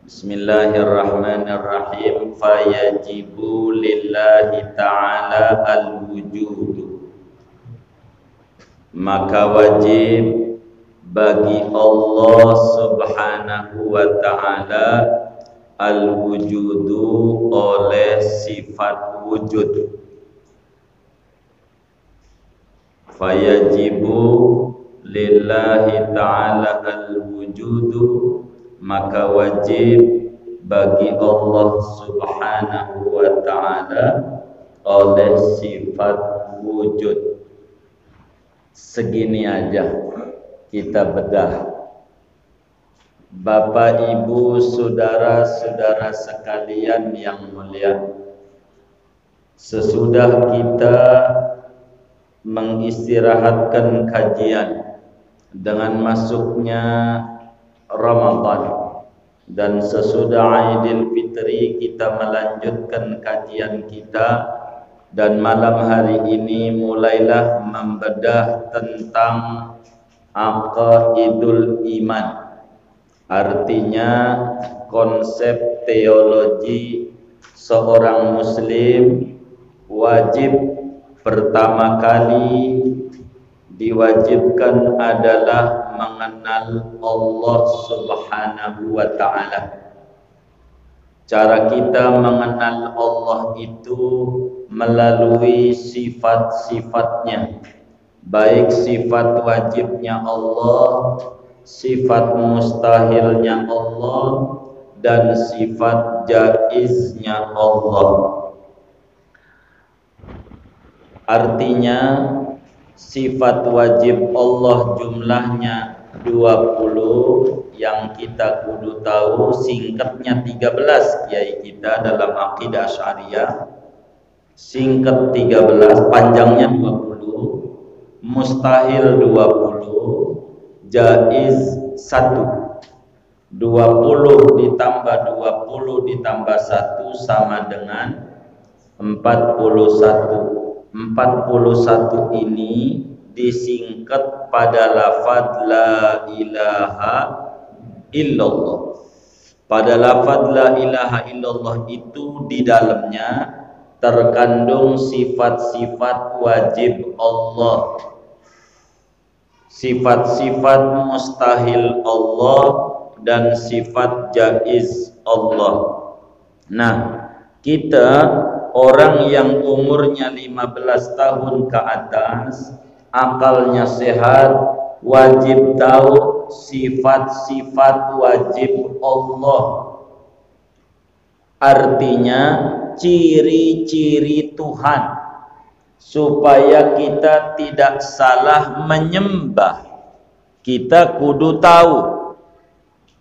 Bismillahirrahmanirrahim. Fayajibu lillahi ta'ala al-wujudu. Maka wajib bagi Allah subhanahu wa ta'ala al-wujudu oleh sifat wujud. Fayajibu lillahi ta'ala al-wujudu, maka wajib bagi Allah subhanahu wa ta'ala oleh sifat wujud. Segini aja kita bedah. Bapak, Ibu, saudara-saudara sekalian yang mulia, sesudah kita mengistirahatkan kajian dengan masuknya Ramadan dan sesudah Idul Fitri kita melanjutkan kajian kita, dan malam hari ini mulailah membedah tentang aqaidul iman. Artinya konsep teologi seorang muslim wajib pertama kali diwajibkan adalah mengenal Allah subhanahu wa ta'ala. Cara kita mengenal Allah itu melalui sifat-sifatnya, baik sifat wajibnya Allah, sifat mustahilnya Allah, dan sifat jaiznya Allah. Artinya sifat wajib Allah jumlahnya 20, yang kita kudu tahu singkatnya 13. Kiai kita dalam akidah Asy'ariyah singkat 13, panjangnya 20, mustahil 20, jaiz 1. 20 ditambah 20 ditambah 1 sama dengan 41. 41 ini disingkat pada lafaz la ilaha illallah. Pada lafaz la ilaha illallah itu di dalamnya terkandung sifat-sifat wajib Allah, sifat-sifat mustahil Allah, dan sifat jaiz Allah. Nah, kita orang yang umurnya 15 tahun ke atas, akalnya sehat, wajib tahu sifat-sifat wajib Allah. Artinya ciri-ciri Tuhan, supaya kita tidak salah menyembah. Kita kudu tahu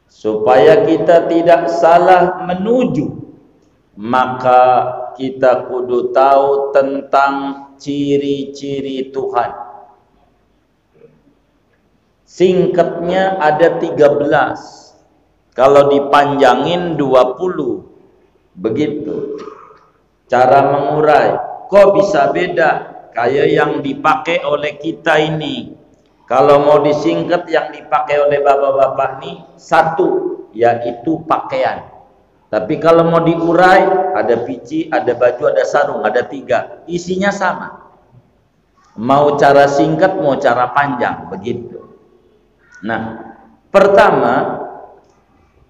supaya kita tidak salah menuju, maka kita kudu tahu tentang ciri-ciri Tuhan. Singkatnya ada 13, kalau dipanjangin 20. Begitu cara mengurai. Kok bisa beda kayak yang dipakai oleh kita ini? Kalau mau disingkat, yang dipakai oleh bapak-bapak ini 1, yaitu pakaian. Tapi kalau mau diurai, ada pici, ada baju, ada sarung, ada 3. Isinya sama. Mau cara singkat, mau cara panjang, begitu. Nah, pertama,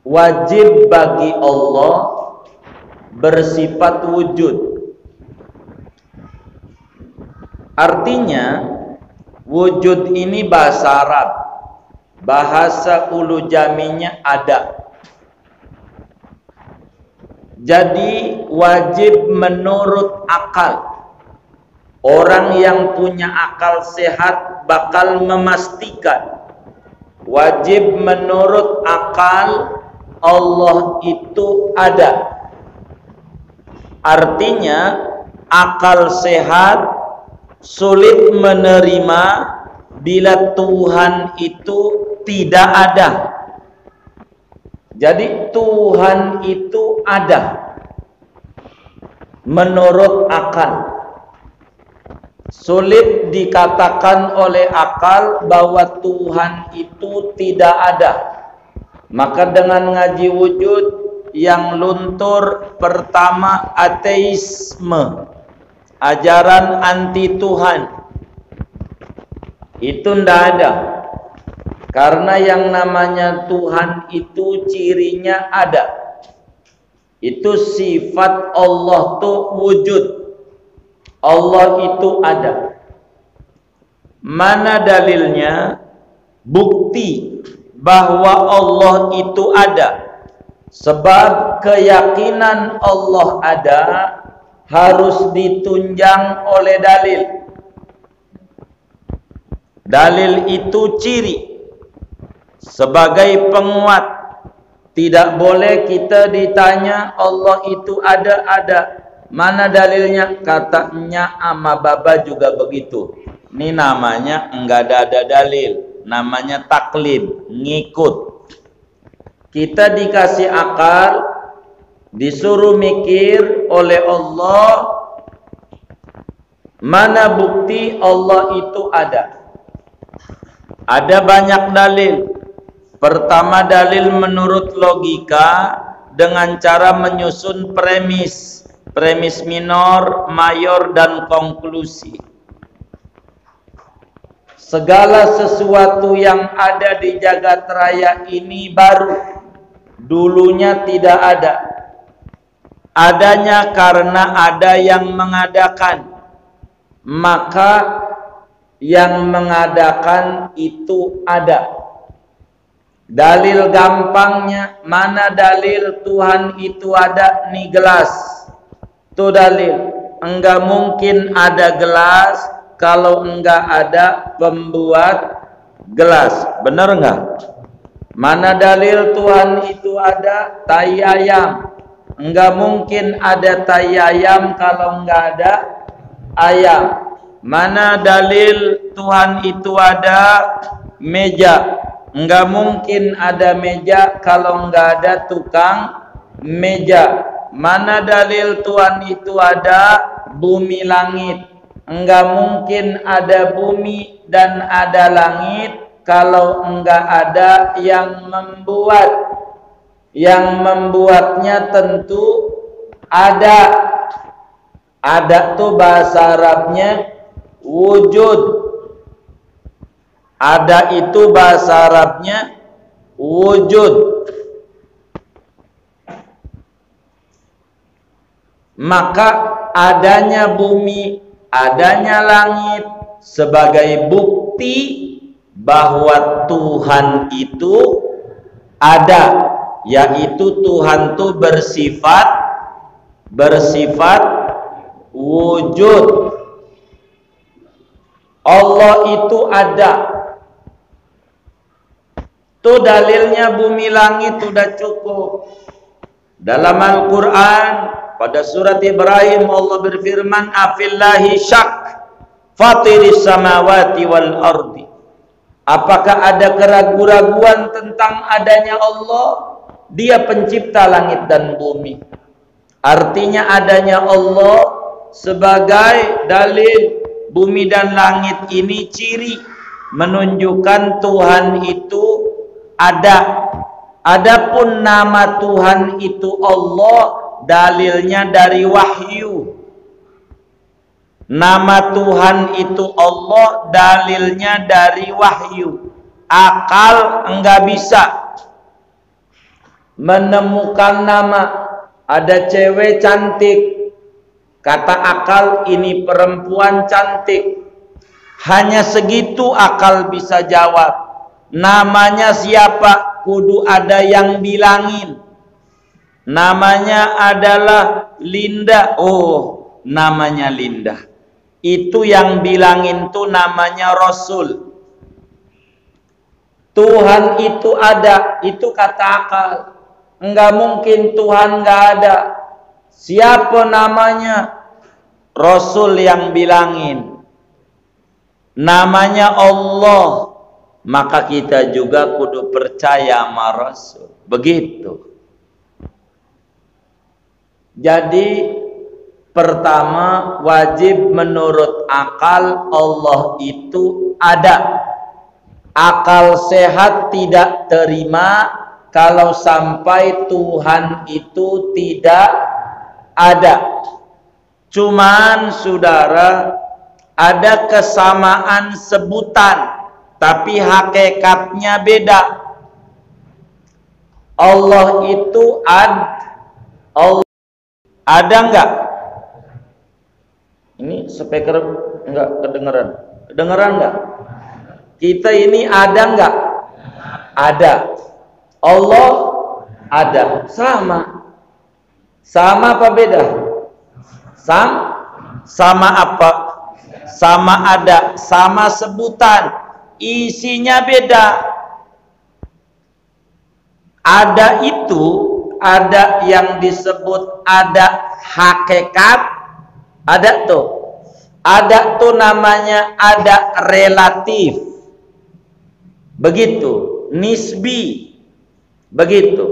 wajib bagi Allah bersifat wujud. Artinya, wujud ini bahasa Arab. Bahasa ulu jaminya ada. Jadi wajib menurut akal. Orang yang punya akal sehat bakal memastikan. Wajib menurut akal Allah itu ada. Artinya akal sehat sulit menerima bila Tuhan itu tidak ada. Jadi Tuhan itu ada menurut akal. Sulit dikatakan oleh akal bahwa Tuhan itu tidak ada. Maka dengan ngaji wujud yang luntur pertama ateisme, ajaran anti Tuhan. Itu ndak ada. Karena yang namanya Tuhan itu cirinya ada. Itu sifat Allah tuh wujud. Allah itu ada. Mana dalilnya? Bukti bahwa Allah itu ada. Sebab keyakinan Allah ada harus ditunjang oleh dalil. Dalil itu ciri sebagai penguat. Tidak boleh kita ditanya Allah itu ada. Mana dalilnya? Katanya ama baba juga begitu. Ini namanya enggak ada dalil. Namanya taklid, ngikut. Kita dikasih akal, disuruh mikir oleh Allah, mana bukti Allah itu ada. Ada banyak dalil. Pertama dalil menurut logika dengan cara menyusun premis. Premis minor, mayor, dan konklusi. Segala sesuatu yang ada di jagat raya ini baru. Dulunya tidak ada. Adanya karena ada yang mengadakan. Maka yang mengadakan itu ada. Dalil gampangnya, mana dalil Tuhan itu ada? Nih gelas. Itu dalil. Enggak mungkin ada gelas kalau enggak ada pembuat gelas. Benar enggak? Mana dalil Tuhan itu ada? Tai ayam. Enggak mungkin ada tai ayam kalau enggak ada ayam. Mana dalil Tuhan itu ada? Meja. Enggak mungkin ada meja kalau enggak ada tukang meja. Mana dalil Tuhan itu ada? Bumi langit. Enggak mungkin ada bumi dan ada langit kalau enggak ada yang membuat. Yang membuatnya tentu ada. Ada tuh bahasa Arabnya wujud. Ada itu bahasa Arabnya wujud. Maka adanya bumi, adanya langit sebagai bukti bahwa Tuhan itu ada, yaitu Tuhan itu bersifat wujud. Allah itu ada. Itu dalilnya bumi langit sudah cukup. Dalam Al-Quran pada surat Ibrahim Allah berfirman, afillahi syak fatiris samawati wal ardi. Apakah ada keraguan-raguan tentang adanya Allah? Dia pencipta langit dan bumi. Artinya adanya Allah sebagai dalil bumi dan langit ini ciri menunjukkan Tuhan itu ada. Adapun nama Tuhan itu Allah, dalilnya dari wahyu. Nama Tuhan itu Allah, dalilnya dari wahyu. Akal enggak bisa menemukan nama. Ada cewek cantik, kata akal ini perempuan cantik. Hanya segitu akal bisa jawab. Namanya siapa? Kudu ada yang bilangin. Namanya adalah Linda. Oh, namanya Linda. Itu yang bilangin tuh namanya Rasul. Tuhan itu ada, itu kata akal. Enggak mungkin Tuhan enggak ada. Siapa namanya? Rasul yang bilangin. Namanya Allah. Maka kita juga kudu percaya sama Rasul. Begitu. Jadi pertama wajib menurut akal Allah itu ada. Akal sehat tidak terima kalau sampai Tuhan itu tidak ada. Cuman saudara, ada kesamaan sebutan, tapi hakikatnya beda. Allah itu Allah ada enggak? Ini speaker enggak kedengeran? Kedengeran enggak? Kita ini ada enggak? Ada. Allah ada. Sama. Sama apa beda? Sama apa? Sama ada, sama sebutan, isinya beda. Ada itu, ada yang disebut ada hakikat, ada tuh. Ada tuh namanya ada relatif. Begitu, nisbi. Begitu.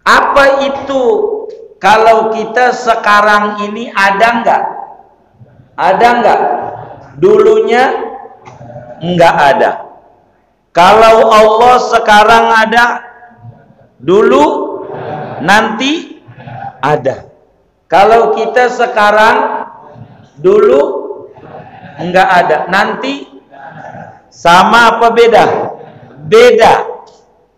Apa itu? Kalau kita sekarang ini ada enggak? Ada enggak? Dulunya enggak ada. Kalau Allah sekarang ada, dulu nanti ada. Kalau kita sekarang, dulu enggak ada, nanti sama apa beda? Beda.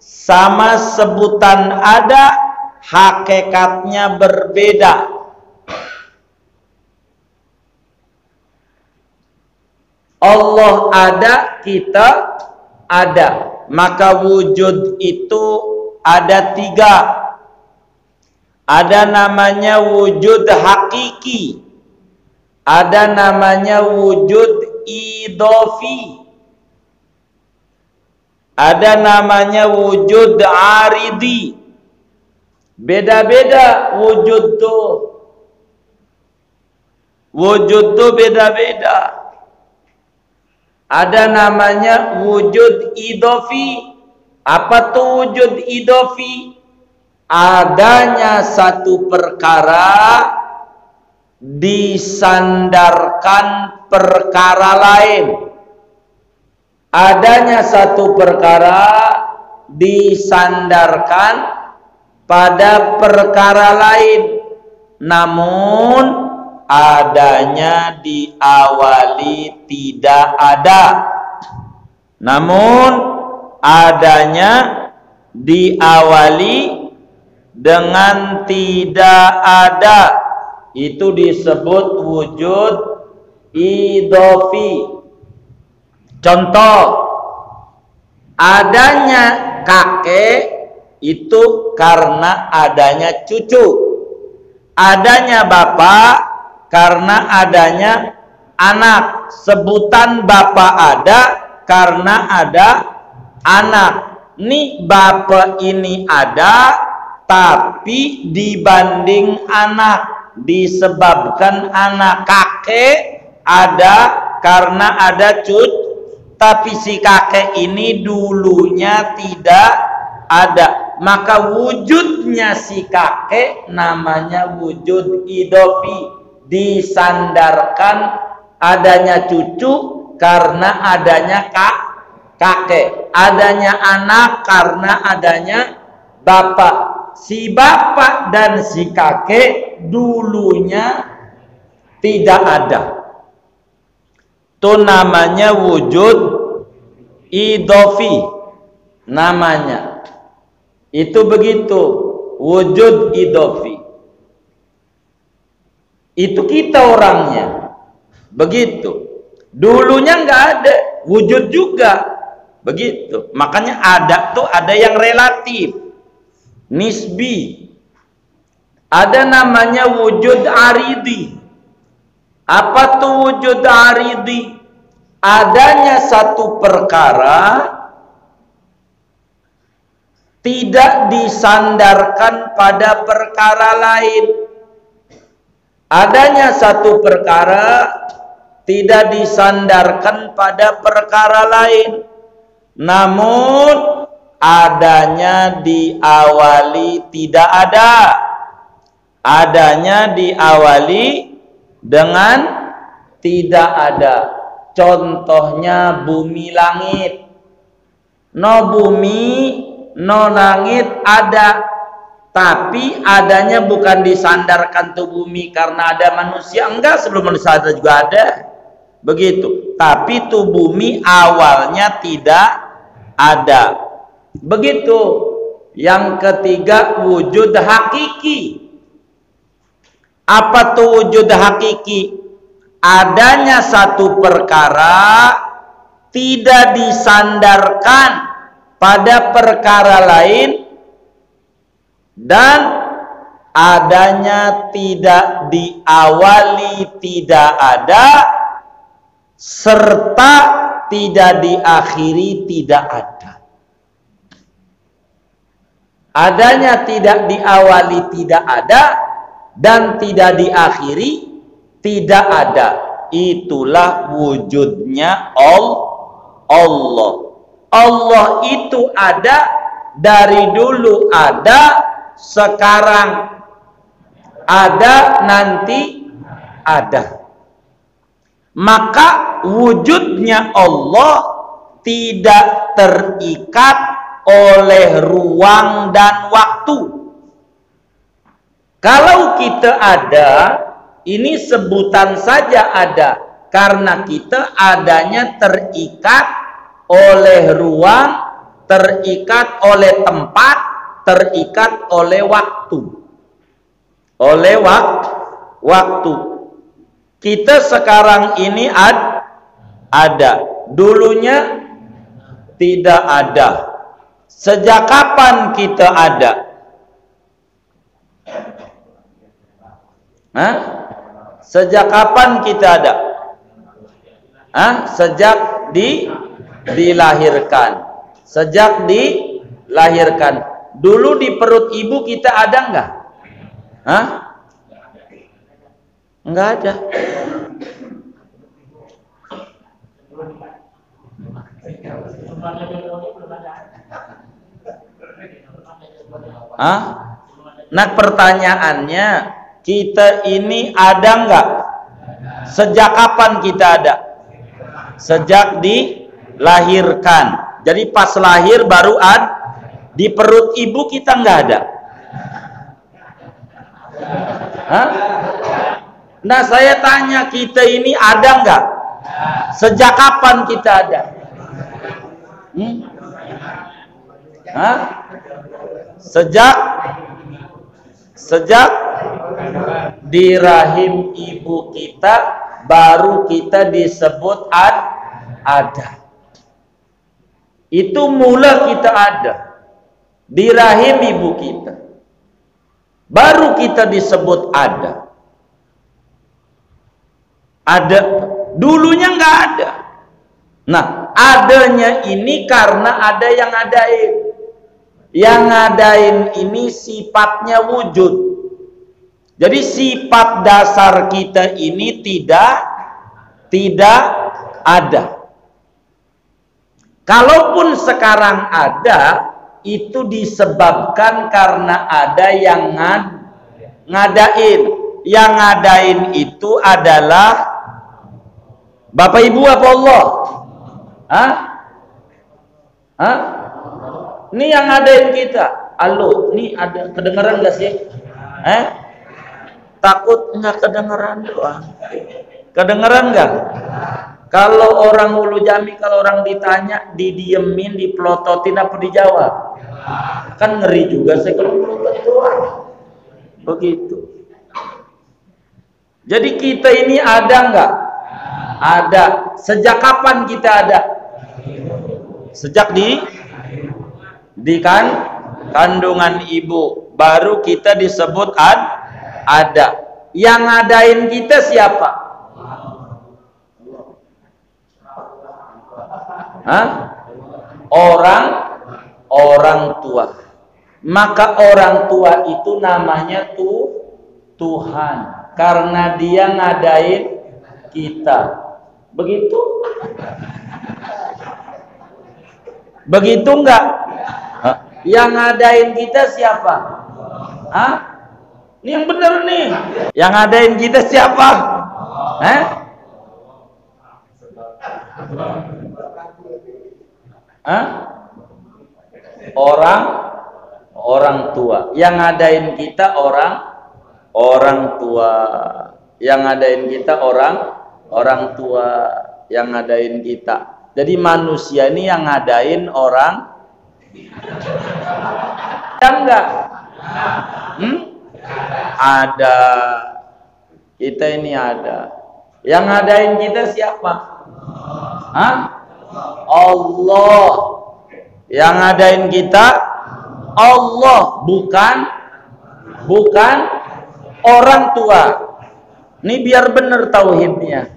Sama sebutan ada, hakikatnya berbeda. Allah ada, kita ada. Maka wujud itu ada tiga. Ada namanya wujud hakiki, ada namanya wujud idofi, ada namanya wujud aridi. Beda-beda wujud tuh. Wujud tuh beda-beda. Ada namanya wujud idofi. Apa tuh wujud idofi? Adanya satu perkara disandarkan perkara lain. Adanya satu perkara disandarkan pada perkara lain, namun adanya diawali tidak ada. Namun adanya diawali dengan tidak ada. Itu disebut wujud idofi. Contoh, adanya kakek itu karena adanya cucu. Adanya bapak karena adanya anak. Sebutan bapak ada karena ada anak. Nih bapak ini ada, tapi dibanding anak, disebabkan anak. Kakek ada karena ada cucu, tapi si kakek ini dulunya tidak ada. Maka wujudnya si kakek namanya wujud idofi. Disandarkan adanya cucu karena adanya kakek. Adanya anak karena adanya bapak. Si bapak dan si kakek dulunya tidak ada. Itu namanya wujud idofi. Namanya itu begitu, wujud idofi. Itu kita orangnya begitu. Dulunya nggak ada, wujud juga begitu. Makanya ada tuh ada yang relatif, nisbi. Ada namanya wujud aridi. Apa tuh wujud aridi? Adanya satu perkara tidak disandarkan pada perkara lain. Adanya satu perkara tidak disandarkan pada perkara lain, namun adanya diawali tidak ada. Adanya diawali dengan tidak ada. Contohnya bumi langit. No bumi no langit ada, tapi adanya bukan disandarkan tuh bumi karena ada manusia, enggak, sebelum manusia ada juga ada, begitu. Tapi tuh bumi awalnya tidak ada, begitu. Yang ketiga, wujud hakiki. Apa tuh wujud hakiki? Adanya satu perkara tidak disandarkan pada perkara lain, dan adanya tidak diawali tidak ada, serta tidak diakhiri tidak ada. Adanya tidak diawali tidak ada, dan tidak diakhiri tidak ada. Itulah wujudnya Allah. Allah itu ada, dari dulu ada, sekarang ada, nanti ada. Maka wujudnya Allah tidak terikat oleh ruang dan waktu. Kalau kita ada, ini sebutan saja ada, karena kita adanya terikat oleh ruang, terikat oleh tempat, terikat oleh waktu. Oleh waktu. Kita sekarang ini ada, dulunya tidak ada. Sejak kapan kita ada? Hah? Sejak kapan kita ada? Hah? Sejak dilahirkan. Sejak dilahirkan. Dulu di perut ibu kita ada enggak? Hah? Enggak ada. Hah? Nah, pertanyaannya, kita ini ada enggak? Sejak kapan kita ada? Sejak dilahirkan. Jadi pas lahir baru ada. Di perut ibu kita enggak ada. Hah? Nah, saya tanya, kita ini ada enggak? Sejak kapan kita ada? Hah? Sejak di rahim ibu kita baru kita disebut ada. Itu mula kita ada di rahim ibu kita, baru kita disebut ada. Dulunya nggak ada. Nah, adanya ini karena ada yang ngadain. Yang ngadain ini sifatnya wujud. Jadi sifat dasar kita ini tidak ada. Kalaupun sekarang ada, itu disebabkan karena ada yang ngadain. Yang ngadain itu adalah Bapak Ibu apa Allah? Hah? Hah? Ini yang ngadain kita. Halo, ini ada kedengeran gak sih? Takut nggak kedengeran doang. Kedengeran nggak? Kalau orang Hulu Jami, kalau orang ditanya, didiemin, dipelototin apa dijawab? Kan ngeri juga saya kalau melotot doang. Begitu. Jadi kita ini ada nggak? Ada. Sejak kapan kita ada? Sejak di kandungan ibu baru kita disebut ada. Yang ngadain kita siapa? Hah? Orang tua. Maka orang tua itu namanya Tuhan, karena dia ngadain kita. Begitu? Begitu enggak? Yang ngadain kita siapa? Hah? Ini yang benar nih. Yang ngadain kita siapa? Hah? Hah? orang tua. Yang ngadain kita orang tua. Yang ngadain kita orang tua yang ngadain kita. Jadi manusia ini yang ngadain orang enggak? Ada. Kita ini ada. Yang ngadain kita siapa? Allah. Yang ngadain kita Allah, bukan orang tua. Ini biar benar tauhidnya.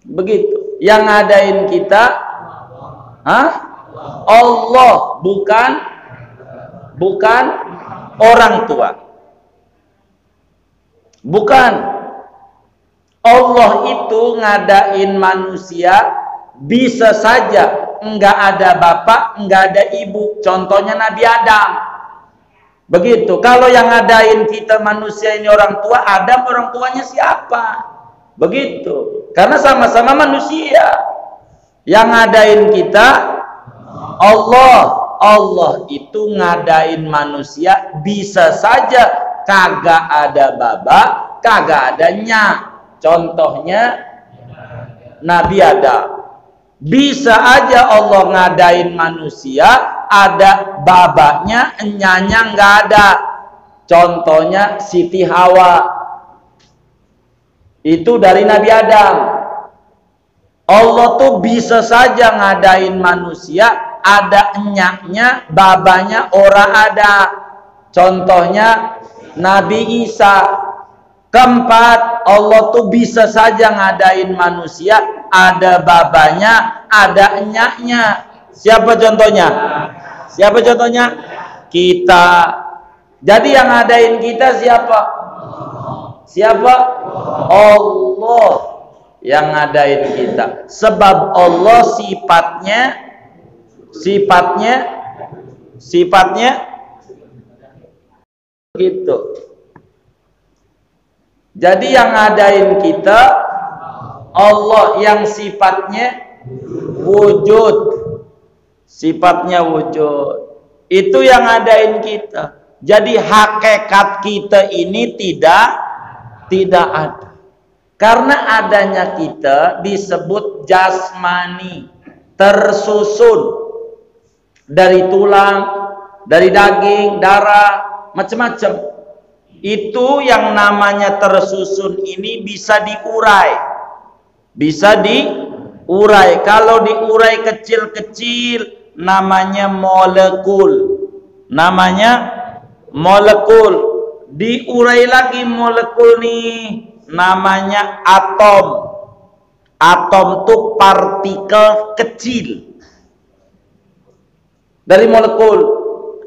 Begitu. Yang ngadain kita Allah, bukan orang tua. Bukan. Allah itu ngadain manusia bisa saja enggak ada bapak, enggak ada ibu. Contohnya Nabi Adam. Begitu. Kalau yang ngadain kita manusia ini orang tua, Adam orang tuanya siapa? Begitu. Karena sama-sama manusia. Yang ngadain kita Allah. Allah itu ngadain manusia bisa saja kagak ada baba, kagak ada nyak. Contohnya Nabi Adam. Bisa aja Allah ngadain manusia ada babanya, enyanya nggak ada. Contohnya Siti Hawa. Itu dari Nabi Adam. Allah tuh bisa saja ngadain manusia ada enyaknya, babanya ora ada. Contohnya Nabi Isa. Keempat, Allah tuh bisa saja ngadain manusia ada babanya, ada enyaknya. Siapa contohnya? Siapa contohnya? Kita. Jadi yang ngadain kita siapa? Siapa? Allah yang ngadain kita. Sebab Allah sifatnya begitu. Jadi yang ngadain kita Allah yang sifatnya wujud. Sifatnya wujud. Itu yang ngadain kita. Jadi hakikat kita ini tidak ada. Karena adanya kita disebut jasmani, tersusun dari tulang, dari daging, darah, macam-macam. Itu yang namanya tersusun ini bisa diurai. Bisa diurai. Kalau diurai kecil-kecil namanya molekul. Namanya molekul. Diurai lagi molekul nih namanya atom. Atom itu partikel kecil dari molekul.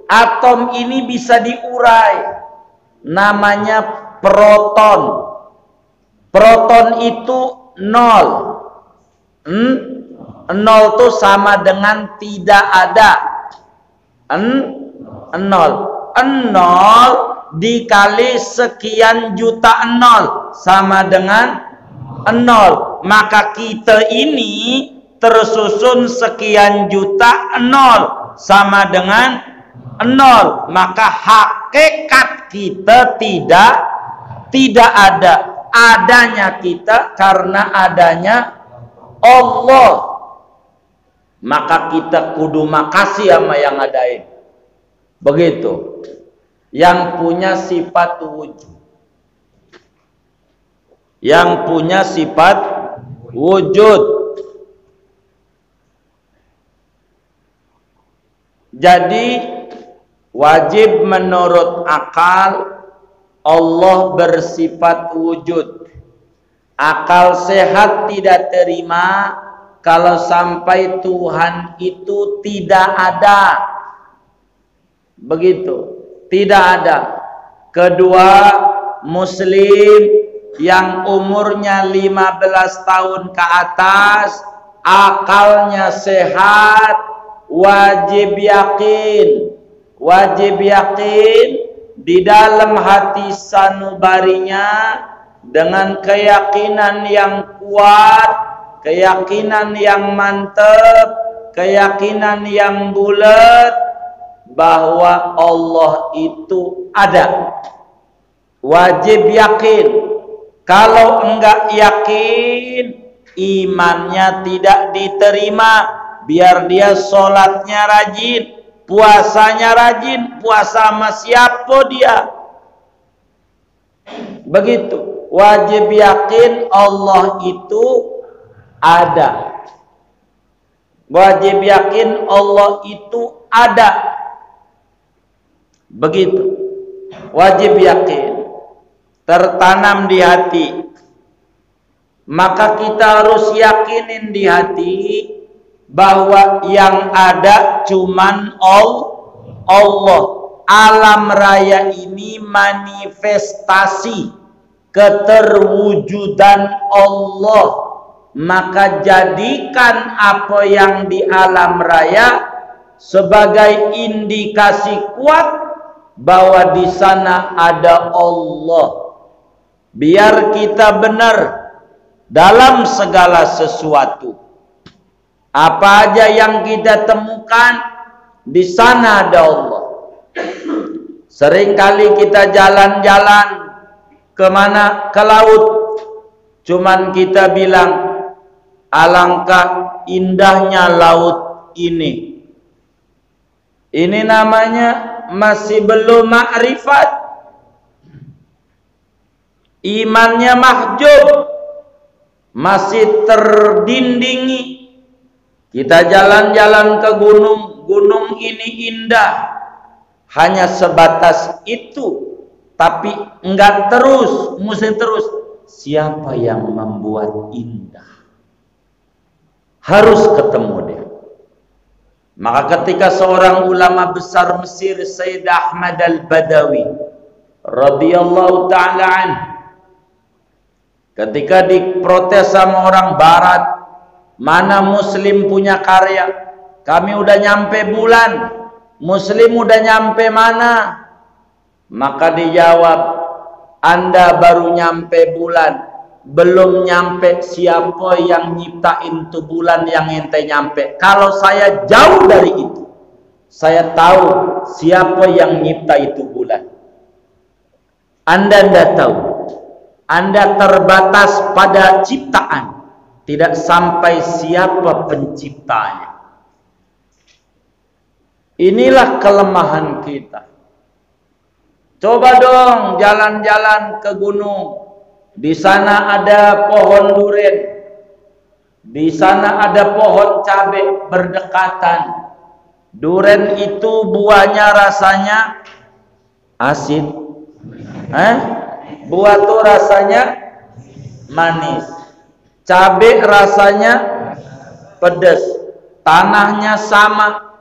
Atom ini bisa diurai. Namanya proton. Proton itu 0. 0 itu sama dengan tidak ada. 0 dikali sekian juta 0 sama dengan 0. Maka kita ini tersusun sekian juta 0 sama dengan 0. Maka hakikat kita tidak ada. Adanya kita karena adanya Allah. Maka kita kudu makasih sama yang ngadain. Begitu. Yang punya sifat wujud. Yang punya sifat wujud. Jadi wajib menurut akal Allah bersifat wujud. Akal sehat tidak terima kalau sampai Tuhan itu tidak ada. Begitu. Tidak ada. Kedua, muslim yang umurnya 15 tahun ke atas, akalnya sehat, wajib yakin di dalam hati sanubarinya dengan keyakinan yang kuat, keyakinan yang mantap, keyakinan yang bulat bahwa Allah itu ada. Wajib yakin. Kalau enggak yakin, imannya tidak diterima. Biar dia sholatnya rajin, puasanya rajin, puasa sama siapa dia. Begitu. Wajib yakin Allah itu ada. Wajib yakin Allah itu ada. Begitu. Wajib yakin. Tertanam di hati. Maka kita harus yakinin di hati bahwa yang ada cuman Allah. Alam raya ini manifestasi keterwujudan Allah. Maka jadikan apa yang di alam raya sebagai indikasi kuat bahwa di sana ada Allah. Biar kita benar dalam segala sesuatu. Apa aja yang kita temukan, di sana ada Allah. Seringkali kita jalan-jalan kemana? Ke laut. Cuman kita bilang, alangkah indahnya laut ini. Ini namanya masih belum ma'rifat. Imannya mahjub, masih terdindingi. Kita jalan-jalan ke gunung, gunung ini indah. Hanya sebatas itu, tapi enggak terus, mesti terus. Siapa yang membuat indah? Harus ketemu dia. Maka ketika seorang ulama besar Mesir, Sayyid Ahmad al-Badawi radhiyallahu ta'ala anhu, ketika diprotes sama orang barat, mana muslim punya karya? Kami udah nyampe bulan, muslim udah nyampe mana? Maka dijawab, Anda baru nyampe bulan, belum nyampe siapa yang nyiptain tuh bulan yang ente nyampe. Kalau saya jauh dari itu, saya tahu siapa yang nyipta itu bulan. Anda tidak tahu. Anda terbatas pada ciptaan, tidak sampai siapa penciptanya. Inilah kelemahan kita. Coba dong jalan-jalan ke gunung. Di sana ada pohon duren. Di sana ada pohon cabai berdekatan. Duren itu buahnya rasanya asin. Buah tuh rasanya manis. Cabai rasanya pedas. Tanahnya sama.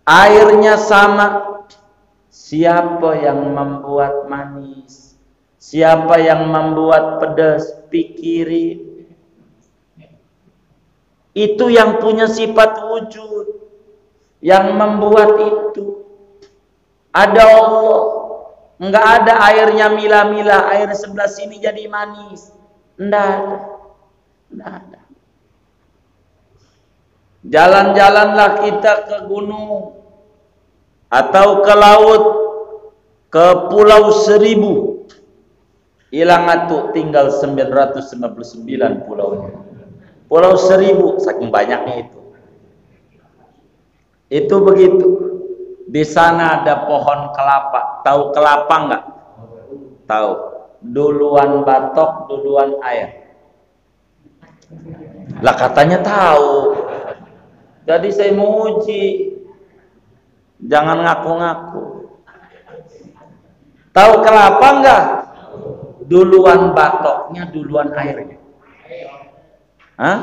Airnya sama. Siapa yang membuat manis? Siapa yang membuat pedas? Pikirin. Itu yang punya sifat wujud. Yang membuat itu ada Allah. Enggak ada airnya mila-mila, air sebelah sini jadi manis. Enggak ada. Enggak ada. Jalan-jalanlah kita ke gunung atau ke laut, ke Pulau Seribu. Hilang atuh, tinggal 999 pulaunya. Pulau Seribu, saking banyaknya itu. Itu begitu. Di sana ada pohon kelapa. Tahu kelapa enggak? Tahu. Duluan batok, duluan air. Lah katanya tahu. Jadi saya mau uji. Jangan ngaku-ngaku. Tahu kelapa enggak? Duluan batoknya, duluan airnya. Hah?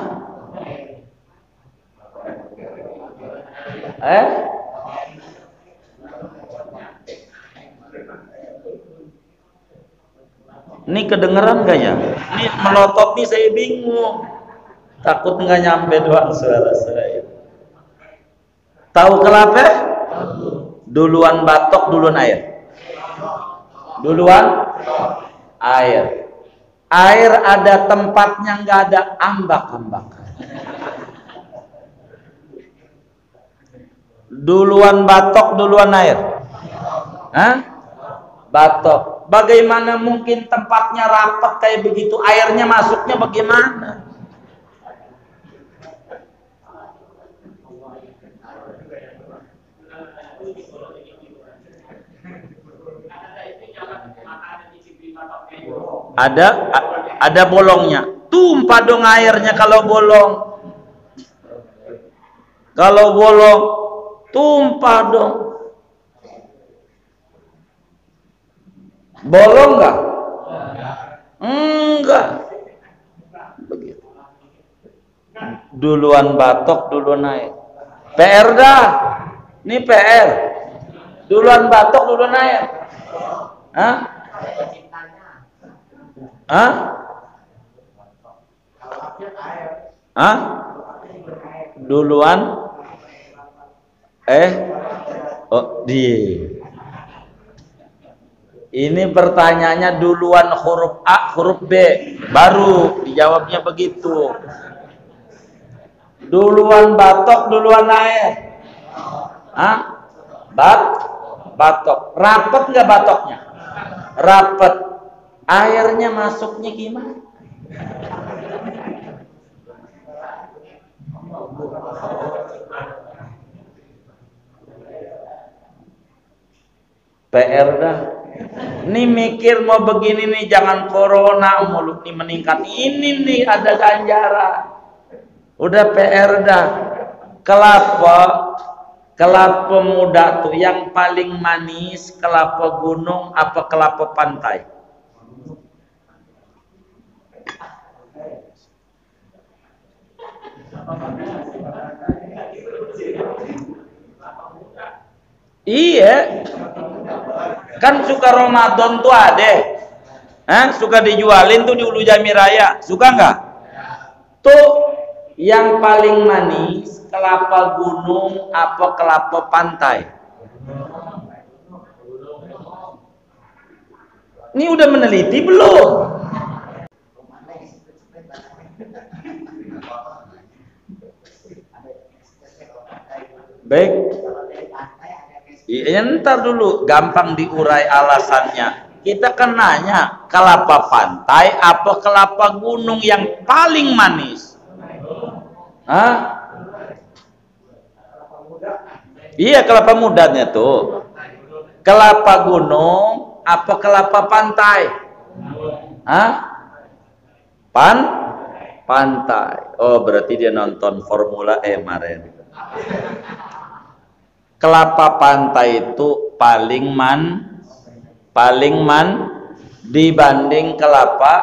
Ini kedengeran gak ya? Ini melotot nih, saya bingung. Takut nggak nyampe doang suara saya. Tahu kelapa? Duluan batok, duluan air. Duluan air. Air ada tempatnya, nggak ada ambak-ambakan. Duluan batok, duluan air? Hah? Batok. Bagaimana mungkin tempatnya rapat kayak begitu, airnya masuknya bagaimana? Ada bolongnya. Tumpah dong airnya kalau bolong. Kalau bolong, tumpah dong. Bolong enggak? Enggak. Begitu. Duluan batok, duluan air. PR dah. Ini PR. Duluan batok, duluan air. Hah? Hah? Hah? Duluan oh ini pertanyaannya duluan huruf A, huruf B, baru dijawabnya begitu. Duluan batok, duluan air. Hah? Batok. Rapet nggak batoknya? Rapet. Airnya masuknya gimana? PR dah. Nih mikir mau begini nih, jangan corona mulu nih meningkat. Ini nih ada ganjaran. Udah PR dah. Kelapa muda tuh yang paling manis, kelapa gunung apa kelapa pantai? Iya. Kan suka Ramadan tuh ada. Suka dijualin tuh di Ulu Jami Raya. Suka nggak? Tuh yang paling manis kelapa gunung apa kelapa pantai? Ini udah meneliti belum? Baik. Ya, ntar dulu, gampang diurai alasannya. Kita kan nanya kelapa pantai apa kelapa gunung yang paling manis? Hah? Iya, kelapa mudanya tuh. Kelapa gunung apa kelapa pantai? Hah? Pantai. Oh, berarti dia nonton Formula E kemarin. Kelapa pantai itu paling man dibanding kelapa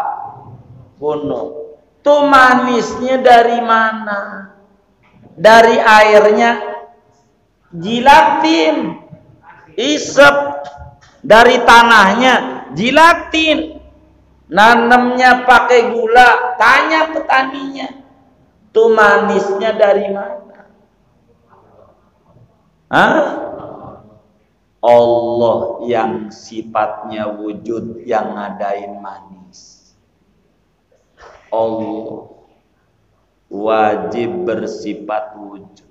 gunung. Tuh manisnya dari mana? Dari airnya jilatin, isep. Dari tanahnya jilatin. Nanemnya pakai gula, tanya petaninya. Tuh manisnya dari mana? Allah yang sifatnya wujud yang ngadain manis. Allah wajib bersifat wujud,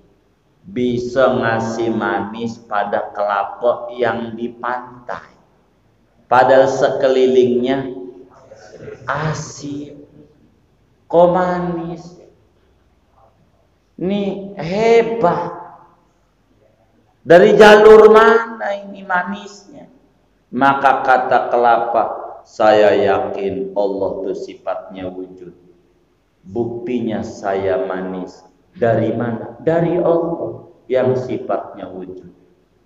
bisa ngasih manis pada kelapa yang di pantai, padahal sekelilingnya asin. Kok manis? Nih hebat. Dari jalur mana ini manisnya? Maka kata kelapa, saya yakin Allah itu sifatnya wujud. Buktinya saya manis. Dari mana? Dari Allah yang sifatnya wujud.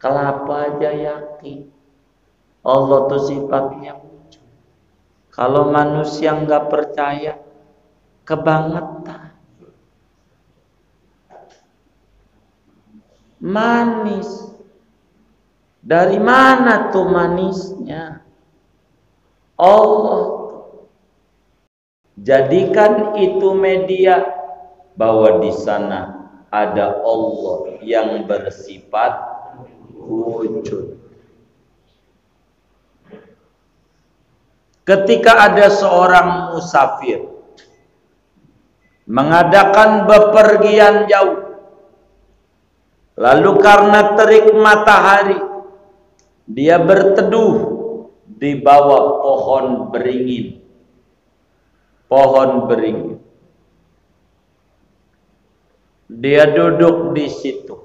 Kelapa aja yakin Allah itu sifatnya wujud. Kalau manusia nggak percaya, kebangetan. Manis. Dari mana tuh manisnya? Allah. Jadikan itu media bahwa di sana ada Allah yang bersifat wujud. Ketika ada seorang musafir mengadakan bepergian jauh, Lalu karena terik matahari, dia berteduh di bawah pohon beringin. Pohon beringin. Dia duduk di situ.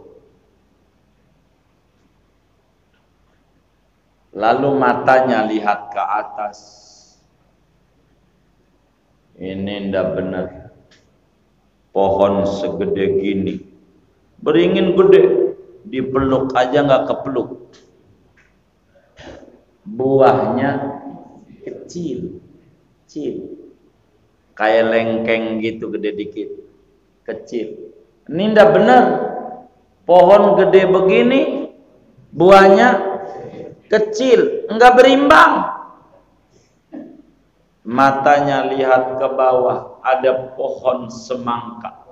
Lalu matanya lihat ke atas. Ini ndak benar. Pohon segede gini, beringin gede, dipeluk aja nggak kepeluk. Buahnya kecil, kayak lengkeng gitu, gede dikit, kecil. Ini ndak benar. Pohon gede begini, buahnya kecil, nggak berimbang. Matanya lihat ke bawah, ada pohon semangka.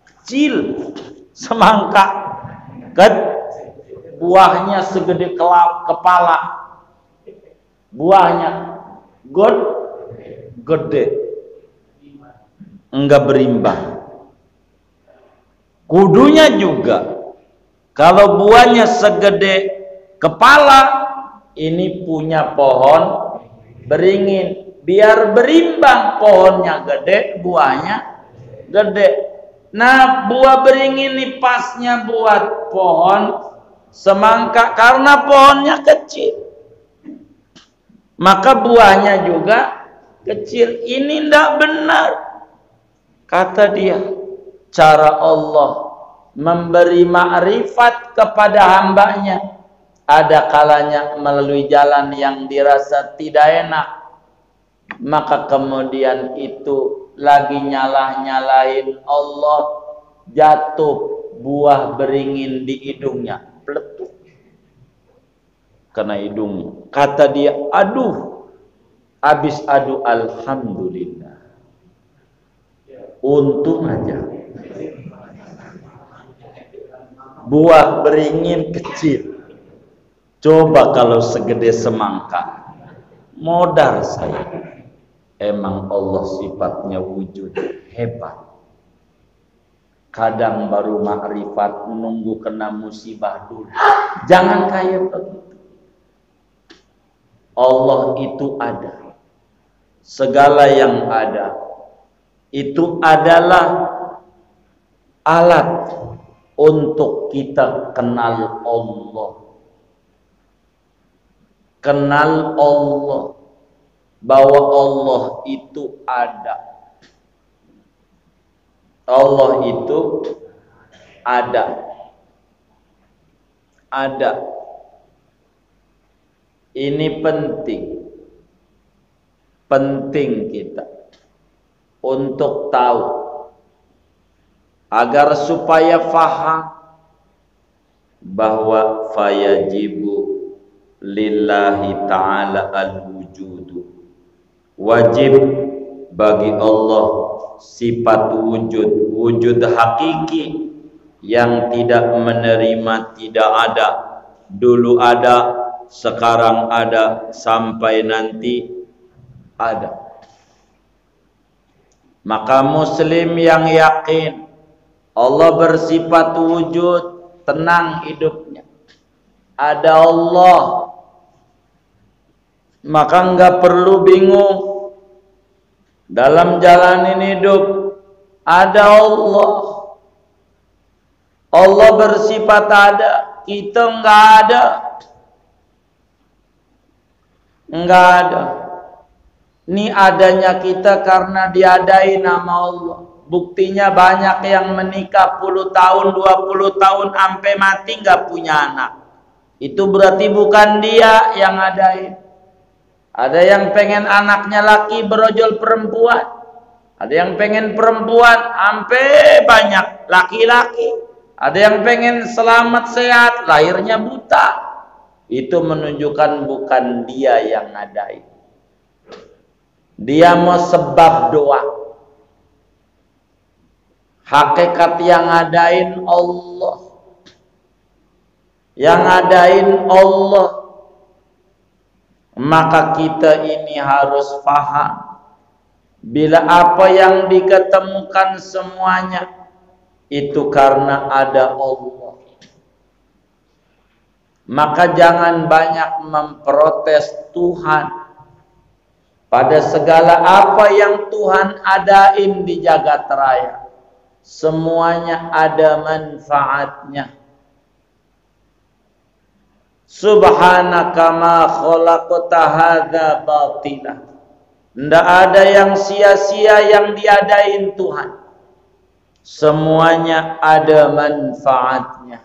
Kecil, semangka. Buahnya segede kepala. Buahnya gede. Enggak berimbang. Kudunya juga. Kalau buahnya segede kepala, ini punya pohon beringin, biar berimbang, pohonnya gede, buahnya gede. Nah, buah beringin ini pasnya buat pohon semangka karena pohonnya kecil, maka buahnya juga kecil. Ini tidak benar, kata dia. Cara Allah memberi ma'rifat kepada hambanya, ada kalanya melalui jalan yang dirasa tidak enak, maka kemudian itu lagi nyalahin Allah, jatuh buah beringin di hidungnya, peletuk kena hidungnya. Kata dia, aduh, habis adu alhamdulillah, untung aja buah beringin kecil. Coba kalau segede semangka, modal saya. Emang Allah sifatnya wujud, hebat. Kadang baru makrifat, nunggu kena musibah dulu. Jangan kayak begitu. Allah itu ada. Segala yang ada itu adalah alat untuk kita kenal Allah. Kenal Allah, bahwa Allah itu ada. Allah itu ada. Ada. Ini penting. Penting kita untuk tahu, agar supaya faham bahwa fayajibu lillahi ta'ala al-wujudu, wajib bagi Allah sifat wujud, wujud hakiki yang tidak menerima tidak ada, dulu ada, sekarang ada, sampai nanti ada. Maka muslim yang yakin Allah bersifat wujud, tenang hidupnya, ada Allah, maka enggak perlu bingung dalam jalanin hidup. Ada Allah. Allah bersifat ada, kita enggak ada. Enggak ada. Ini adanya kita karena diadai nama Allah. Buktinya banyak yang menikah 10 tahun, 20 tahun sampai mati enggak punya anak. Itu berarti bukan dia yang adain. Ada yang pengen anaknya laki berojol perempuan. Ada yang pengen perempuan sampai banyak laki-laki. Ada yang pengen selamat sehat, lahirnya buta. Itu menunjukkan bukan dia yang ngadain. Dia mau sebab doa. Hakikat yang ngadain Allah. Yang ngadain Allah. Maka kita ini harus paham, bila apa yang diketemukan semuanya itu karena ada Allah. Maka jangan banyak memprotes Tuhan pada segala apa yang Tuhan adain di jagat raya. Semuanya ada manfaatnya. Subhanaka ma khalaqta hadza batila. Tidak ada yang sia-sia yang diadain Tuhan. Semuanya ada manfaatnya.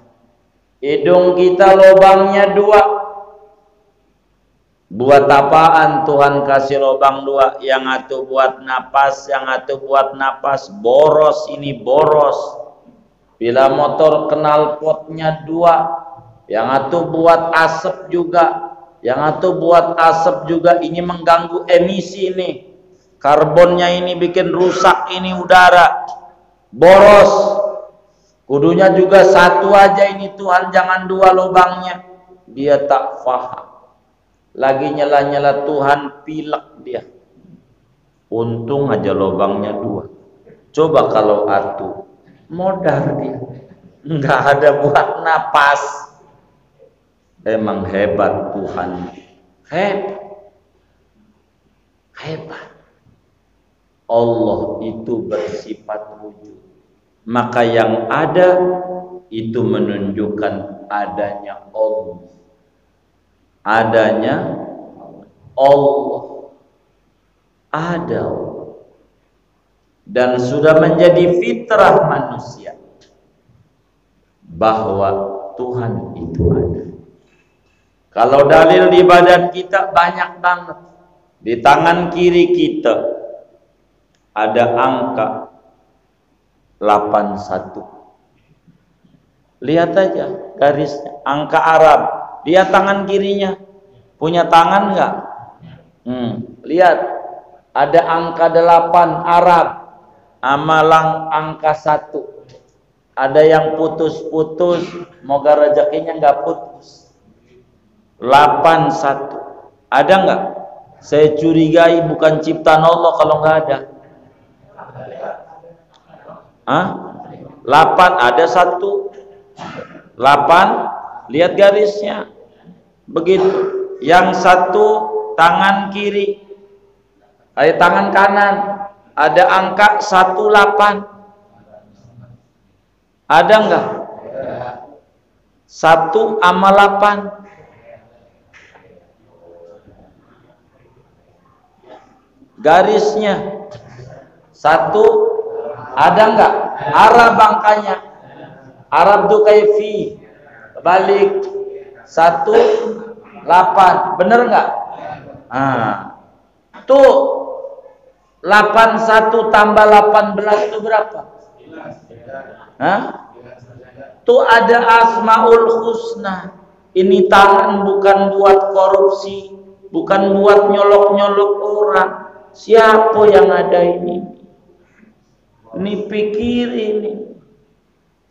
Hidung kita lubangnya 2. Buat apaan Tuhan kasih lubang 2? Yang satu buat napas, yang satu buat napas. Boros ini boros. Bila motor knalpotnya 2. Yang satu buat asap juga. Yang satu buat asap juga. Ini mengganggu emisi nih. Karbonnya ini bikin rusak ini udara. Boros. Kudunya juga satu aja ini Tuhan, jangan 2 lubangnya. Dia tak faham. Lagi nyela-nyela Tuhan, pilek dia. Untung aja lubangnya 2. Coba kalau atu, modar dia. Enggak ada buat napas. Emang hebat Tuhan. Hebat. Allah itu bersifat wujud. Maka yang ada itu menunjukkan adanya Allah. Adanya Allah. Ada. Dan sudah menjadi fitrah manusia bahwa Tuhan itu ada. Kalau dalil di badan kita banyak banget. Di tangan kiri kita ada angka 81. Lihat aja garisnya, angka Arab. Dia tangan kirinya punya tangan enggak? Lihat, ada angka 8 Arab, amalang angka 1. Ada yang putus-putus, moga rezekinya enggak putus. 81. Ada enggak? Saya curigai bukan ciptaan Allah kalau enggak ada. 8 ada 1 8, lihat garisnya begitu. Yang 1 tangan kiri, tangan kanan ada angka 18. Ada enggak? 1 sama 8. Garisnya 1 ada enggak? Arab angkanya. Arab tuh kaifi. Balik 18. Bener enggak? Tuh 81 tambah 18 itu berapa? Tuh ada Asmaul Husna. Ini tangan bukan buat korupsi, bukan buat nyolok-nyolok orang. Siapa yang ada ini? Ini pikir ini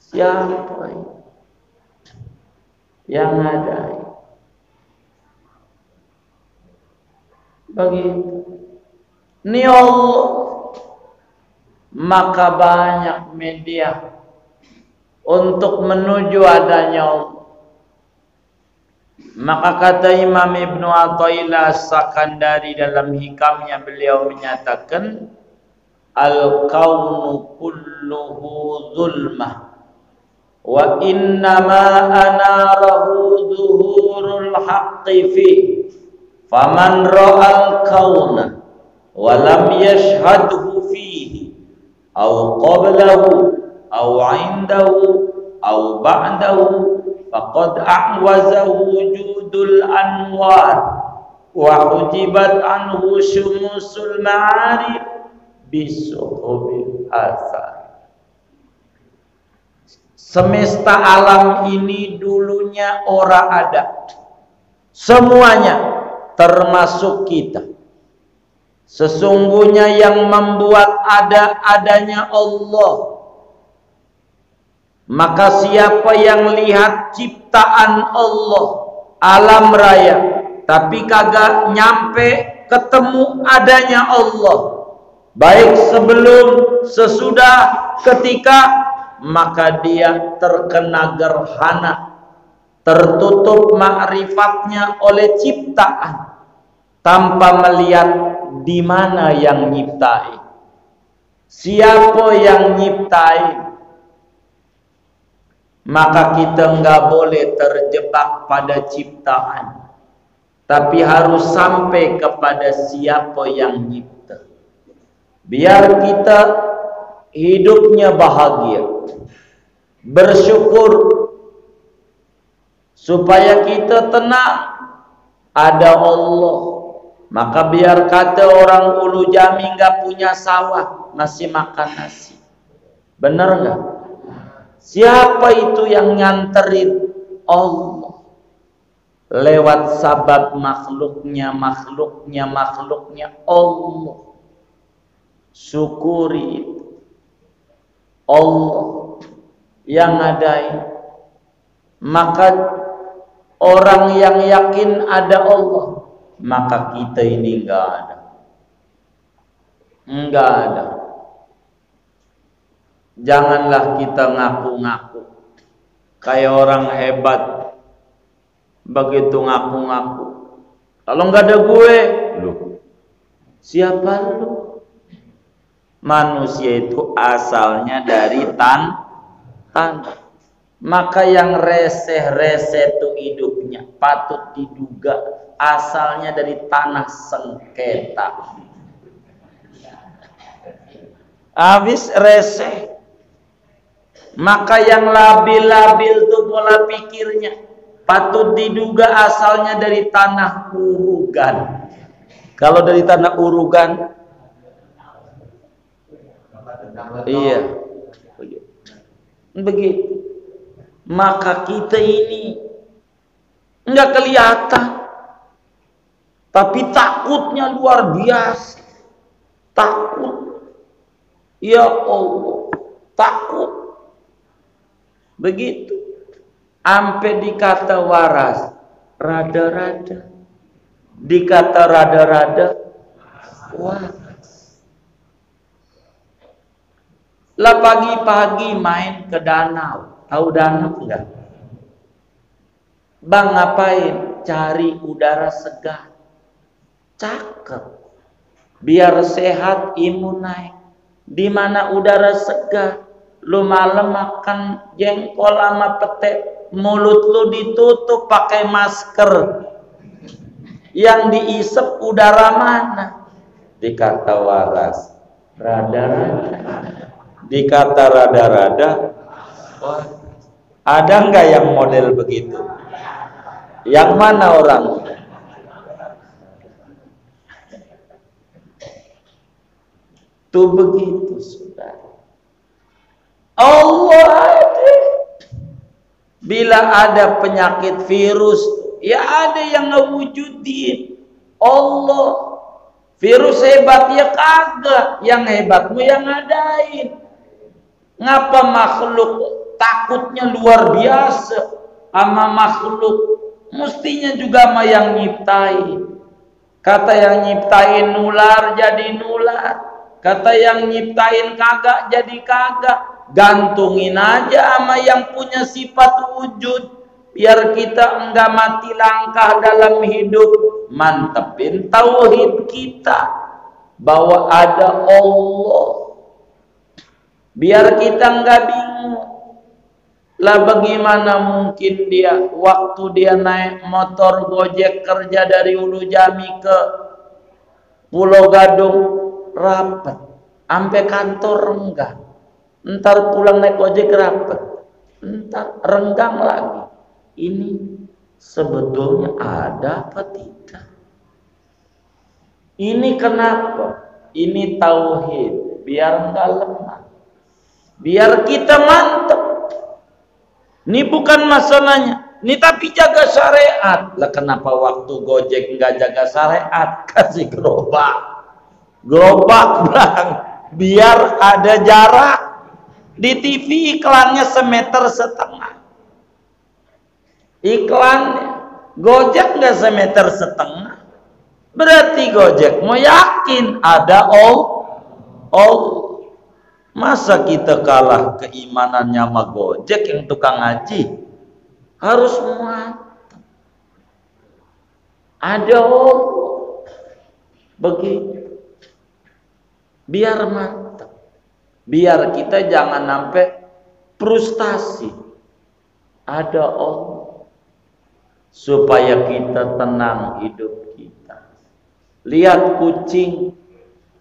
siapa ini yang ada? Begitu. Ini Allah. Maka banyak media untuk menuju adanya Allah. Maka kata Imam Ibnu Athaillah Sakandari dalam hikamnya, beliau menyatakan al-kaunu kulluhu zulmah wa innama anarahu zuhurul haqqi fi faman ra'al kauna wa lam yashhadhu fihi aw qablahu aw 'indahu aw ba'dahu faqad a'waza wujudul anwar wa hujibat anhu syumusul ma'arif bisuhubil asar. Semesta alam ini dulunya ora ada. Semuanya termasuk kita. Sesungguhnya yang membuat adanya Allah. Maka siapa yang lihat ciptaan Allah, alam raya, tapi kagak nyampe ketemu adanya Allah, baik sebelum, sesudah, ketika, maka dia terkena gerhana, tertutup ma'rifatnya oleh ciptaan, tanpa melihat di mana yang nyiptai, siapa yang nyiptai. Maka kita enggak boleh terjebak pada ciptaan, tapi harus sampai kepada siapa yang nyipta. Biar kita hidupnya bahagia, bersyukur, supaya kita tenang, ada Allah. Maka biar kata orang Ulu Jami enggak punya sawah, masih makan nasi. Benar enggak? Siapa itu yang nganterin? Allah. Lewat sabab makhluknya Allah. Syukuri Allah yang ngadain. Maka orang yang yakin ada Allah, maka kita ini enggak ada. Janganlah kita ngaku-ngaku kayak orang hebat, begitu ngaku-ngaku. Kalau enggak ada gue, lu siapa lu? Manusia itu asalnya dari tanah. Maka yang reseh-reseh itu hidupnya patut diduga asalnya dari tanah sengketa. Habis reseh. Maka yang labil-labil itu pola pikirnya patut diduga asalnya dari tanah urugan. Kalau dari tanah urugan, iya, begitu. Maka kita ini enggak kelihatan, tapi takutnya luar biasa. Takut, ya Allah, takut. Begitu. Ampe dikata waras, rada-rada. Dikata rada-rada, waras. Lah pagi-pagi main ke danau. Tahu danau enggak? Bang ngapain? Cari udara segar. Cakep. Biar sehat, imun naik. Di mana udara segar? Lu malam makan jengkol sama pete, mulut lu ditutup pakai masker. Yang diisep udara mana? Dikata waras, rada-rada. Dikata rada-rada, wah, ada enggak yang model begitu? Yang mana orang? Tuh begitu, saudara. Allah ada. Bila ada penyakit virus, ya ada yang ngewujudin. Allah. Virus hebat ya kagak, yang hebatmu yang ngadain. Ngapa makhluk takutnya luar biasa sama makhluk? Mestinya juga sama yang nyiptain. Kata yang nyiptain nular jadi nular. Kata yang nyiptain kagak jadi kagak. Gantungin aja sama yang punya sifat wujud, biar kita enggak mati langkah dalam hidup. Mantepin tauhid kita bahwa ada Allah, biar kita enggak bingung. Lah bagaimana mungkin dia waktu dia naik motor Gojek kerja dari Ulu Jami ke Pulau Gadung rapet sampai kantor enggak. Entar pulang naik ojek rapet, entar renggang lagi. Ini sebetulnya ada apa tidak? Ini kenapa? Ini tauhid, biar enggak lemah, biar kita mantep. Ini bukan masalahnya, ini tapi jaga syariat. Lah kenapa waktu Gojek enggak jaga syariat? Kasih gerobak bang, biar ada jarak. Di TV iklannya 1,5 meter. Iklannya Gojek nggak 1,5 meter. Berarti Gojek mau yakin ada Allah. Masa kita kalah keimanannya sama Gojek yang tukang ngaji? Harus mantap. Ada Allah begitu. Biar mantap. Biar kita jangan sampai frustasi. Ada Allah. Supaya kita tenang hidup kita. Lihat kucing.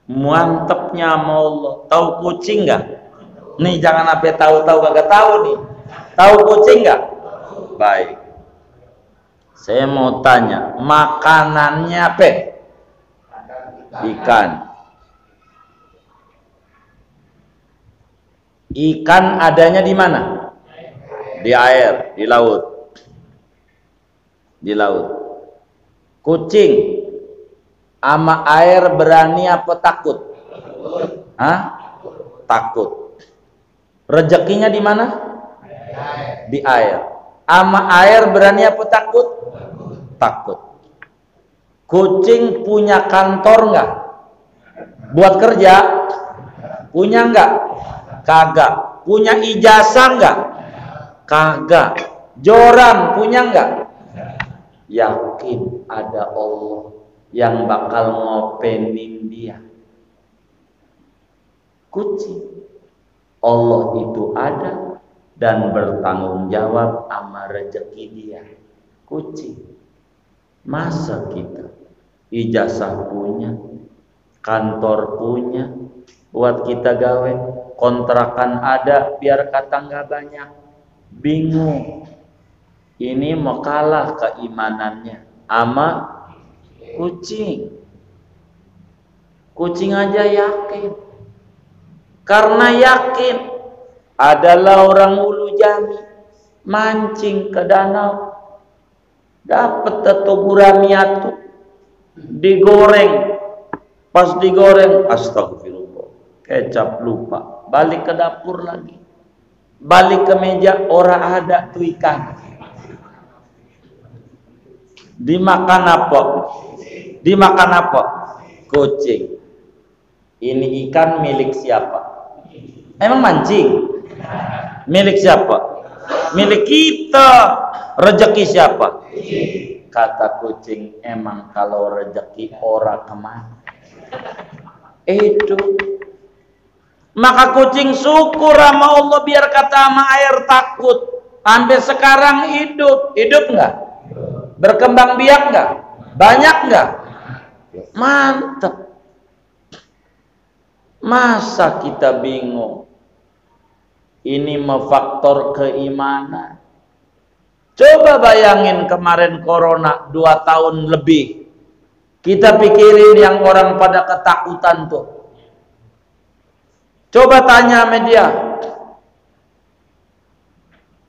Mantapnya sama Allah. Tahu kucing nggak? Nih jangan sampai tahu-tahu kagak tahu nih. Tahu kucing nggak? Baik. Saya mau tanya, makanannya apa? Ikan. Ikan adanya di mana? Di air, di laut. Di laut. Kucing ama air berani apa takut? Hah? Takut. Rezekinya di mana? Di air. Ama air berani apa takut? Takut. Kucing punya kantor nggak? Buat kerja? Punya nggak? Kagak. Punya ijazah nggak? Kagak. Joran punya nggak? Yakin ada Allah yang bakal ngopenin dia. Kucing. Allah itu ada dan bertanggung jawab sama rezeki dia. Kucing. Masa kita ijazah punya, kantor punya, buat kita gawe, kontrakan ada, biar kata nggak banyak, bingung. Ini mau kalah keimanannya sama kucing. Kucing aja yakin. Karena yakin adalah orang Ulu Jami, mancing ke danau, dapat tetu guramiatu, digoreng. Pas digoreng, astagfirullah, kecap lupa, balik ke dapur lagi, balik ke meja, ora ada tuh ikan. Dimakan apa? Dimakan apa? Kucing. Ini ikan milik siapa? Emang mancing? Milik siapa? Milik kita. Rezeki siapa? Kata kucing, emang kalau rezeki ora kemana? Itu. Maka kucing syukur sama Allah, biar kata sama air takut. Sampai sekarang hidup. Hidup enggak? Berkembang biak enggak? Banyak enggak? Mantap. Masa kita bingung? Ini mah faktor keimanan. Coba bayangin kemarin corona 2 tahun lebih. Kita pikirin yang orang pada ketakutan tuh. Coba tanya media.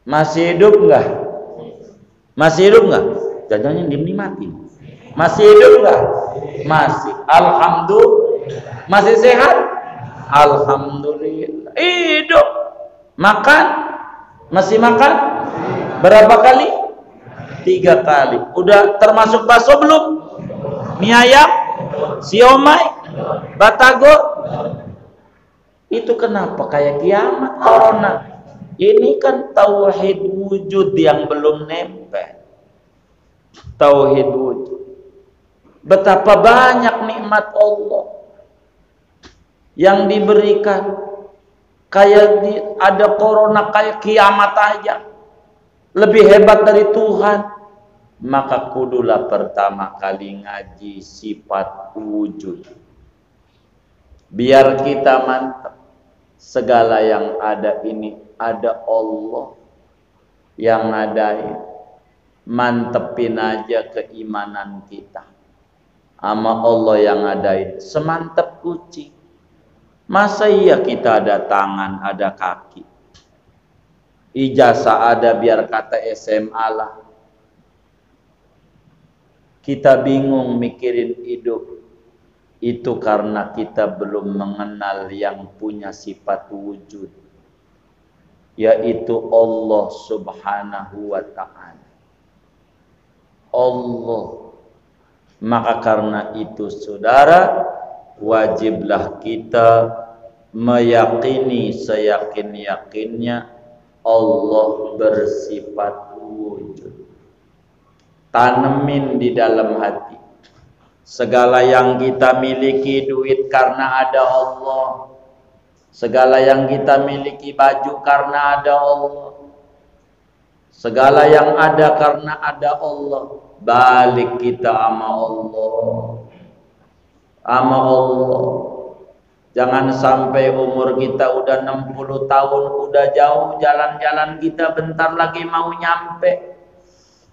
Masih hidup enggak? Masih hidup enggak? Jangan-jangan dia mati. Masih hidup enggak? Masih. Alhamdulillah. Masih sehat? Alhamdulillah. Hidup. Makan? Masih makan? Berapa kali? 3 kali. Udah termasuk bakso belum? Mie ayam? Siomay? Batagor? Itu kenapa kayak kiamat corona? Ini kan tauhid wujud yang belum nempel. Tauhid wujud. Betapa banyak nikmat Allah yang diberikan. Kayak ada corona, kayak kiamat aja. Lebih hebat dari Tuhan. Maka kudulah pertama kali ngaji sifat wujud. Biar kita mantap. Segala yang ada ini ada Allah yang ngadain. Mantepin aja keimanan kita sama Allah yang ngadain. Semantep kucing. Masa iya kita ada tangan, ada kaki, ijazah ada, biar kata SMA lah. Kita bingung mikirin hidup. Itu karena kita belum mengenal yang punya sifat wujud, yaitu Allah subhanahu wa ta'ala. Allah. Maka karena itu saudara, wajiblah kita meyakini seyakin-yakinnya Allah bersifat wujud. Tanemin di dalam hati. Segala yang kita miliki, duit karena ada Allah. Segala yang kita miliki, baju karena ada Allah. Segala yang ada karena ada Allah. Balik kita sama Allah. Sama Allah. Jangan sampai umur kita udah 60 tahun, udah jauh jalan-jalan kita, bentar lagi mau nyampe.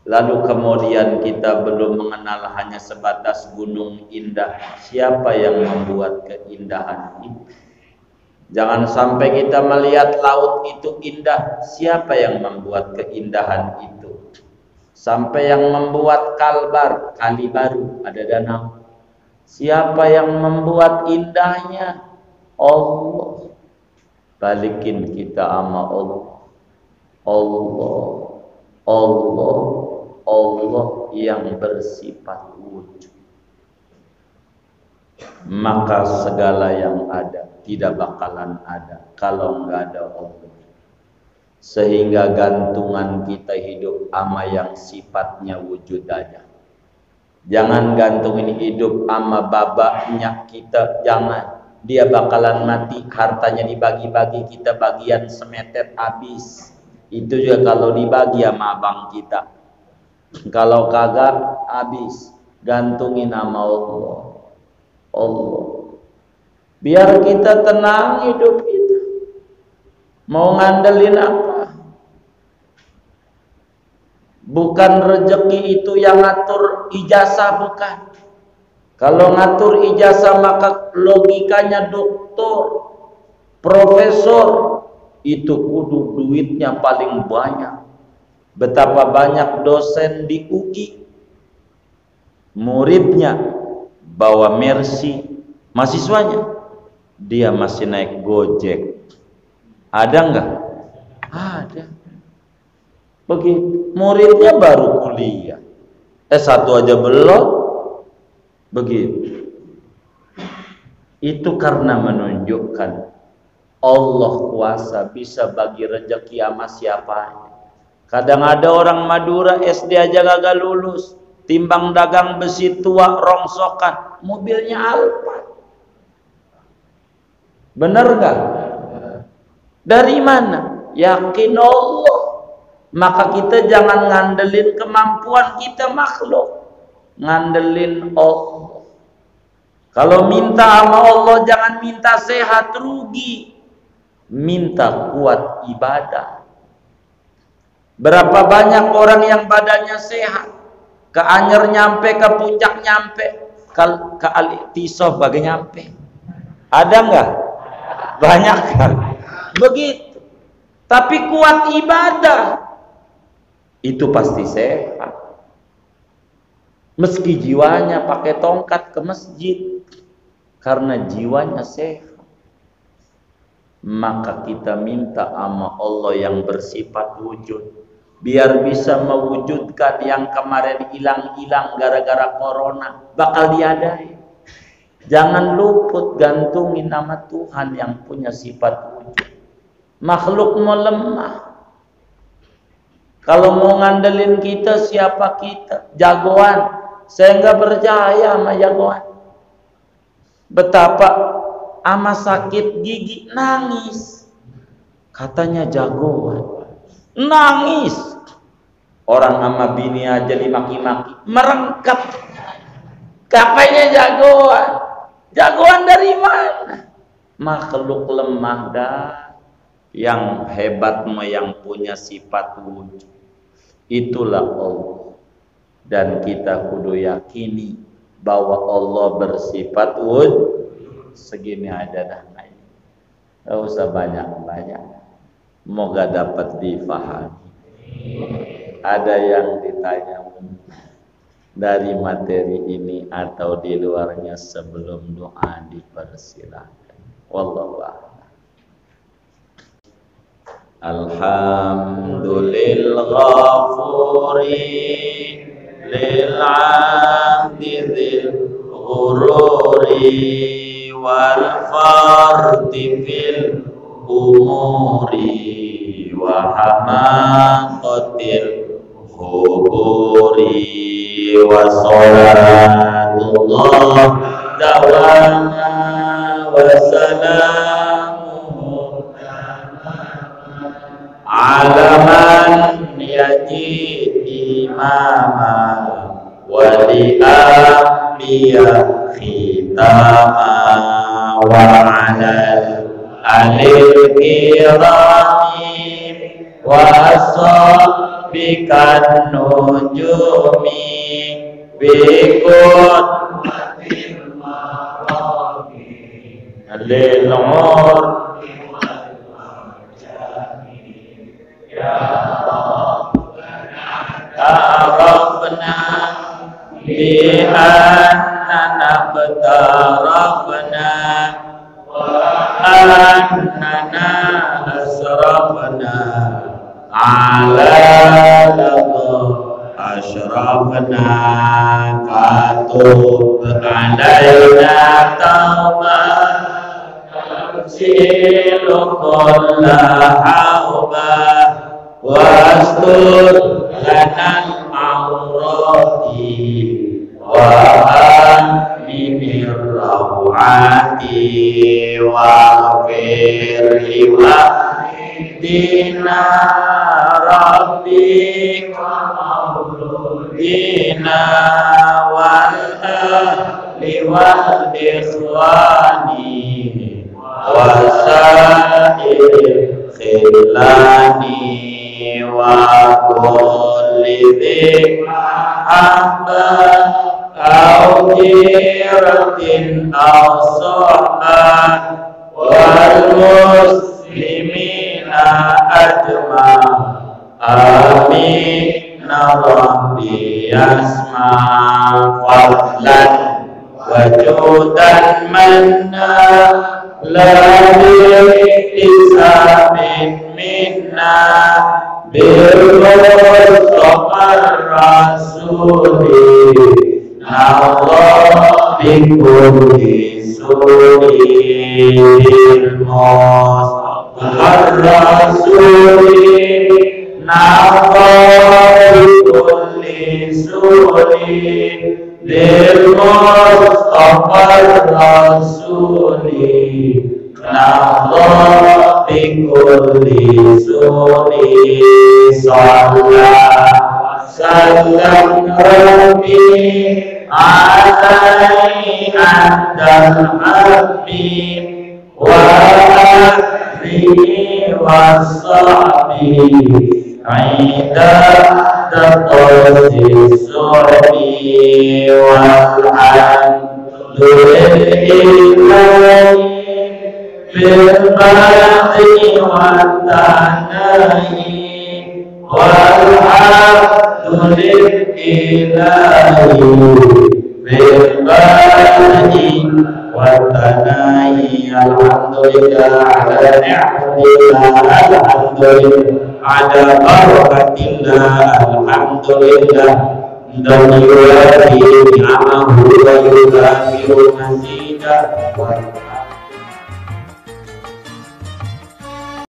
Lalu kemudian kita belum mengenal, hanya sebatas gunung indah. Siapa yang membuat keindahan itu? Jangan sampai kita melihat laut itu indah. Siapa yang membuat keindahan itu? Sampai yang membuat Kalbar, kali baru, ada danau. Siapa yang membuat indahnya? Allah. Balikin kita sama Allah. Allah, Allah, Allah yang bersifat wujud. Maka segala yang ada tidak bakalan ada kalau nggak ada Allah. Sehingga gantungan kita hidup ama yang sifatnya wujud aja. Jangan gantungin hidup ama babaknya kita, jangan. Dia bakalan mati, hartanya dibagi-bagi, kita bagian semetet habis. Itu juga kalau dibagi sama abang kita. Kalau kagak habis, gantungin sama Allah. Allah. Biar kita tenang hidup kita. Mau ngandelin apa? Bukan rezeki itu yang ngatur ijazah, bukan. Kalau ngatur ijazah maka logikanya doktor, profesor, itu kudu duitnya paling banyak. Betapa banyak dosen di UI, muridnya bawa Mercy, mahasiswanya dia masih naik Gojek. Ada enggak? Ada. Begitu. Muridnya baru kuliah, S1 aja belum. Begitu. Itu karena menunjukkan Allah kuasa, bisa bagi rezeki sama siapa. Kadang ada orang Madura SD aja gagal lulus, timbang dagang besi tua rongsokan, mobilnya Alphard. Bener gak? Dari mana? Yakin Allah. Maka kita jangan ngandelin kemampuan kita makhluk, ngandelin Allah. Kalau minta sama Allah jangan minta sehat, rugi. Minta kuat ibadah. Berapa banyak orang yang badannya sehat, ke Anyer nyampe, ke Puncak nyampe, ke Al-Iqtisaf bagai nyampe. Ada enggak? Banyak kan? Begitu. Tapi kuat ibadah, itu pasti sehat. Meski jiwanya pakai tongkat ke masjid, karena jiwanya sehat. Maka kita minta sama Allah yang bersifat wujud, biar bisa mewujudkan yang kemarin hilang-hilang gara-gara corona, bakal diadai. Jangan luput, gantungin nama Tuhan yang punya sifat wujud. Makhluk mau lemah. Kalau mau ngandelin kita, siapa kita? Jagoan. Saya nggak percaya sama jagoan. Betapa ama sakit gigi nangis, katanya jagoan. Nangis. Orang ama bini aja dimaki-maki, merengkap. Katanya jagoan. Jagoan dari mana? Makhluk lemah dah. Yang hebat mah yang punya sifat wujud. Itulah Allah. Dan kita kudu yakini bahwa Allah bersifat wujud. Segini aja dah. Gak usah banyak-banyak. Moga dapat difahami. Ada yang ditanya dari materi ini atau di luarnya, sebelum doa dipersilakan. Wallahu a'lam. Alhamdulil ghafuri lil 'abdi dzil ghururi wal farti fil umuri wa hamaqatil huburi wa salatullah dawama wa salamuhu ala man yaji imama wa li anbiya khitama wa ala alil kirami wa ashabikan nujumi bikut lil umur Rabbana bi'annana betarafna wa annana asrafna ala lama ashrafna katub alaina tawbah silu kulla hawbah wastur lanal awrati wa aminir rawati wa firli wa dina rabbi dina wal ahli wal ikhwani wa sa'ir khilani wa kulli dhik ahba au jiratin au sohbah wal muslimina ajma amin rabbi asma fadlan wajudan manna la bi'isabin minna bil-Mustafa Rasuli Allah bikulli suri bil-Mustafa Rasuli Allah bikulli suri bil-Mustafa Rasuli Allah bikulli suri sallam rabbi alaihi adal habib wa ahlihi wa sahbihi aida tatosi surbi walhamdulillahi bil-baqi wa-tanahi wal-hamdulillahi bil-baqi wa-tanahi alhamdulillah ala ni'matillah alhamdulillah ala barakatillah alhamdulillah dan yuwati ni'amahu wa yukafiru mazidah